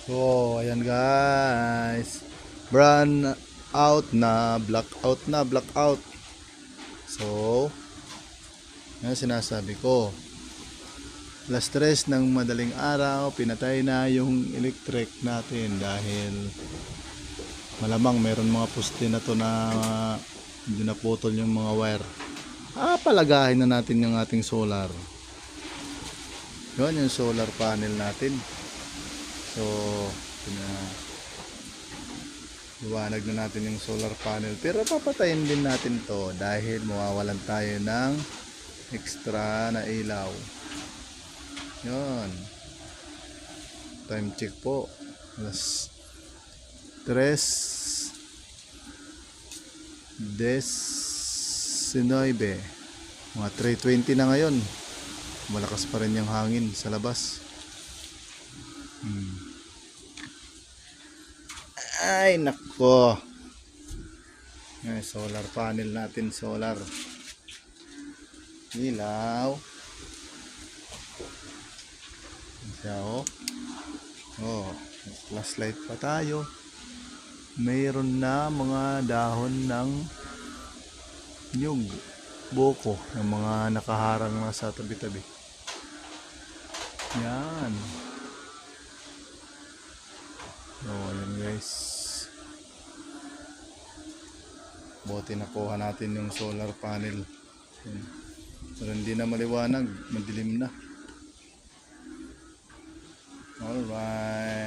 So, ayan guys. Brand out na, blackout na, blackout. So, yan sinasabi ko. Alas 3 ng madaling araw, pinatay na yung electric natin dahil malamang meron mga poste na to na hindi naputol yung mga wire. Palagahin na natin yung ating solar. Yun yung solar panel natin. So, iwanag na natin yung solar panel. Pero papatayin din natin to dahil mawawalan tayo ng extra na ilaw. Yun. Time check po. Alas 3:19. Mga 3:20 na ngayon. Malakas pa rin yung hangin sa labas. Ay nako. Ay, solar panel natin, solar. Ilaw. Siya oh. Oh, flashlight pa tayo. Mayroon na mga dahon ng nyug, buko, ng mga nakaharang na sa tabi-tabi. Yan. Oh, yan guys. Buti nakuha natin yung solar panel. Yan. Pero hindi na maliwanag, madilim na. Alright.